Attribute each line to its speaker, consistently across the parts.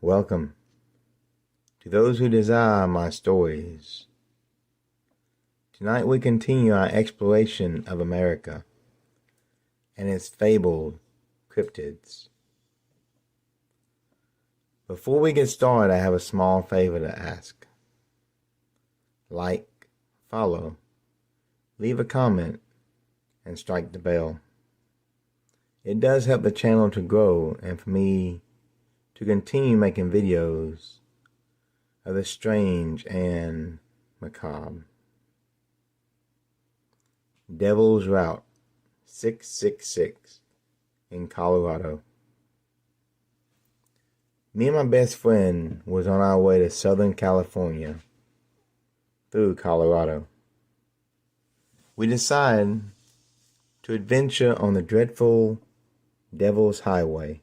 Speaker 1: Welcome to those who desire my stories. Tonight we continue our exploration of America and its fabled cryptids. Before we get started, I have a small favor to ask. Like, follow, leave a comment, and strike the bell. It does help the channel to grow and for me to continue making videos of the strange and macabre. Devil's Route 666 in Colorado. Me and my best friend was on our way to Southern California through Colorado. We decided to adventure on the dreadful Devil's Highway.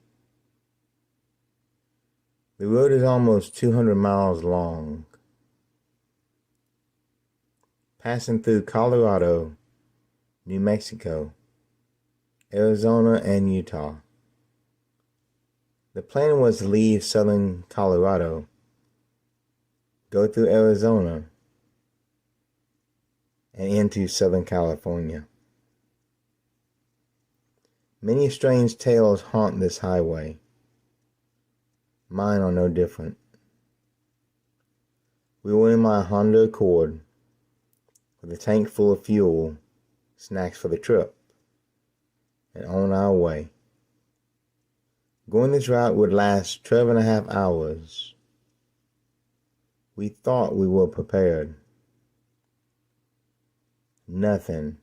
Speaker 1: The road is almost 200 miles long, passing through Colorado, New Mexico, Arizona, and Utah. The plan was to leave southern Colorado, go through Arizona, and into Southern California. Many strange tales haunt this highway. Mine are no different. We were in my Honda Accord with a tank full of fuel, snacks for the trip, and on our way. Going this route would last 12.5 hours. We thought we were prepared. Nothing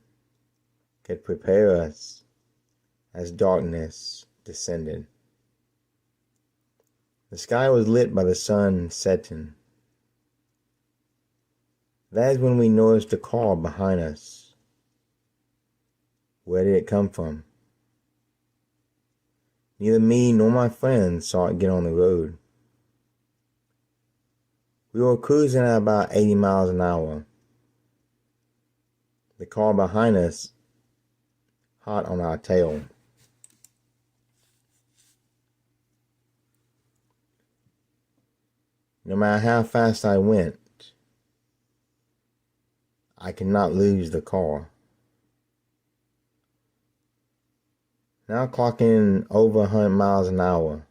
Speaker 1: could prepare us as darkness descended. The sky was lit by the sun setting. That is when we noticed a car behind us. Where did it come from? Neither me nor my friends saw it get on the road. We were cruising at about 80 miles an hour. The car behind us hot on our tail. No matter how fast I went, I could not lose the car. Now clocking over 100 miles an hour,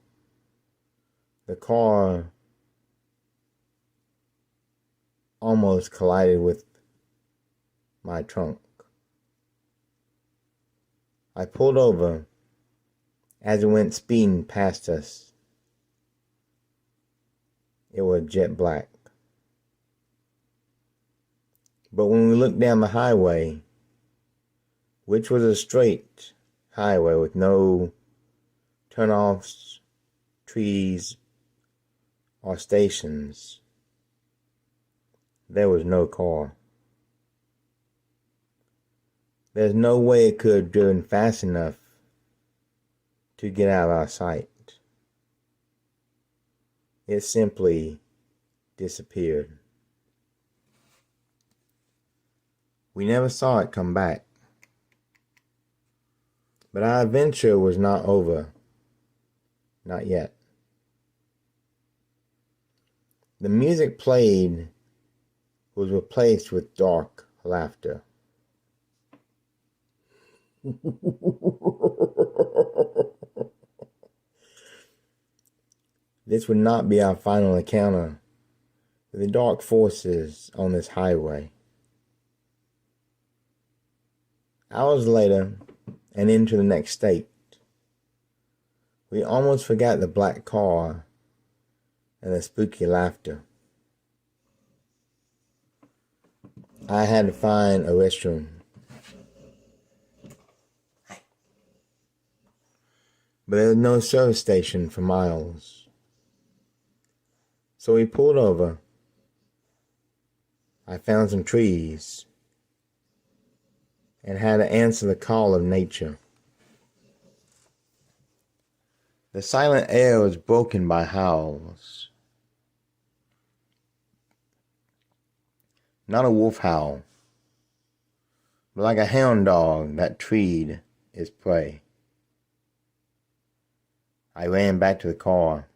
Speaker 1: the car almost collided with my trunk. I pulled over as it went speeding past us. It was jet black. But when we looked down the highway, which was a straight highway with no turnoffs, trees, or stations, there was no car. There's no way it could have driven fast enough to get out of our sight. It simply disappeared. We never saw it come back. But our adventure was not over. Not yet. The music played was replaced with dark laughter. This would not be our final encounter with the dark forces on this highway. Hours later, and into the next state, we almost forgot the black car and the spooky laughter. I had to find a restroom. But there was no service station for miles. So we pulled over. I found some trees and had to answer the call of nature. The silent air was broken by howls. Not a wolf howl, but like a hound dog that treed its prey. I ran back to the car.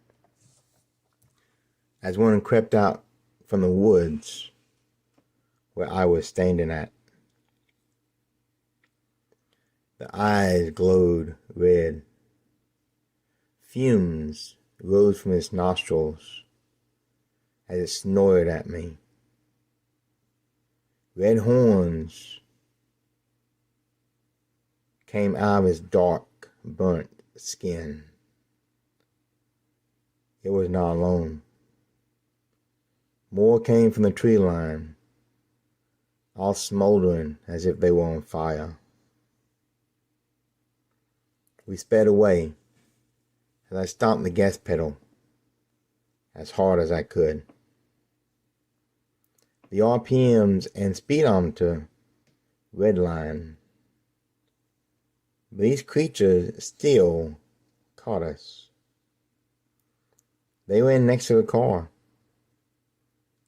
Speaker 1: as one crept out from the woods where I was standing at. The eyes glowed red. Fumes rose from its nostrils as it snorted at me. Red horns came out of its dark, burnt skin. It was not alone. More came from the tree line, all smoldering as if they were on fire. We sped away as I stomped the gas pedal as hard as I could. The RPMs and speedometer redlined. But these creatures still caught us. They were in next to the car,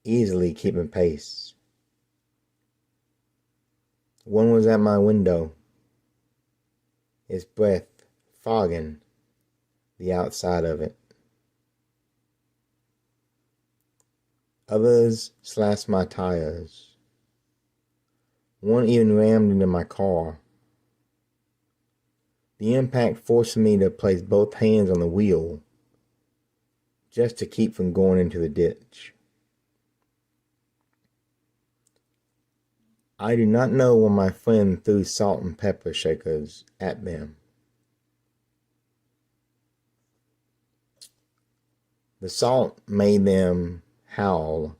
Speaker 1: easily keeping pace. One was at my window, its breath fogging the outside of it. Others slashed my tires. One even rammed into my car. The impact forced me to place both hands on the wheel just to keep from going into the ditch. I do not know when my friend threw salt and pepper shakers at them. The salt made them howl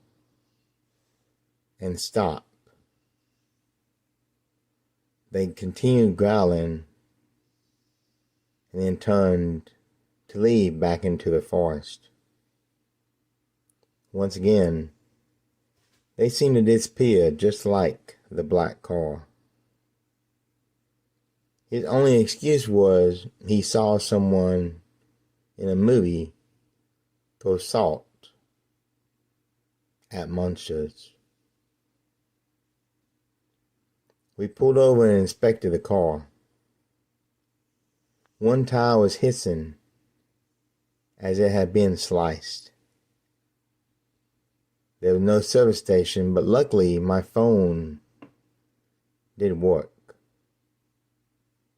Speaker 1: and stop. They continued growling and then turned to leave back into the forest. Once again, they seemed to disappear just like the black car. His only excuse was he saw someone in a movie throw salt at monsters. We pulled over and inspected the car. One tire was hissing as it had been sliced. There was no service station, but luckily my phone did work.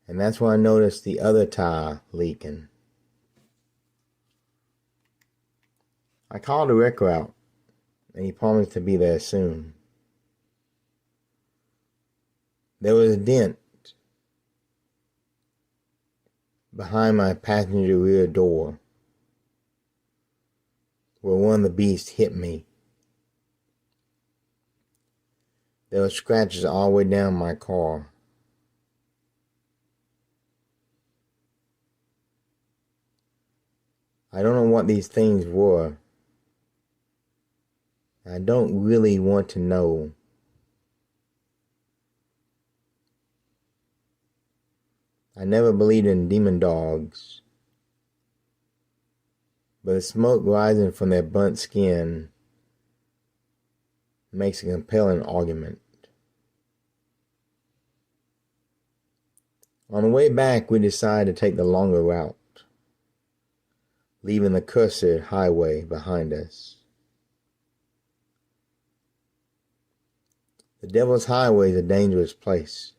Speaker 1: And that's when I noticed the other tire leaking. I called the wrecker out, and he promised to be there soon. There was a dent behind my passenger rear door where one of the beasts hit me. There were scratches all the way down my car. I don't know what these things were. I don't really want to know. I never believed in demon dogs, but the smoke rising from their burnt skin makes a compelling argument. On the way back, we decided to take the longer route, leaving the cursed highway behind us. The Devil's Highway is a dangerous place,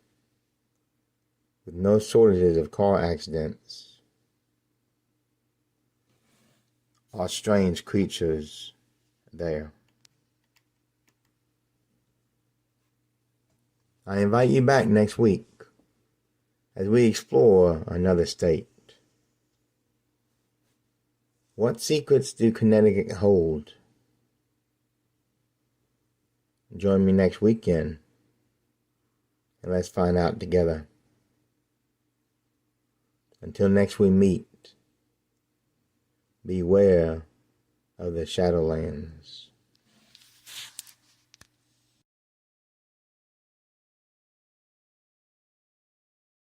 Speaker 1: with no shortages of car accidents or strange creatures there. I invite you back next week as we explore another state. What secrets do Connecticut hold? Join me next weekend and let's find out together. Until next we meet, beware of the Shadowlands.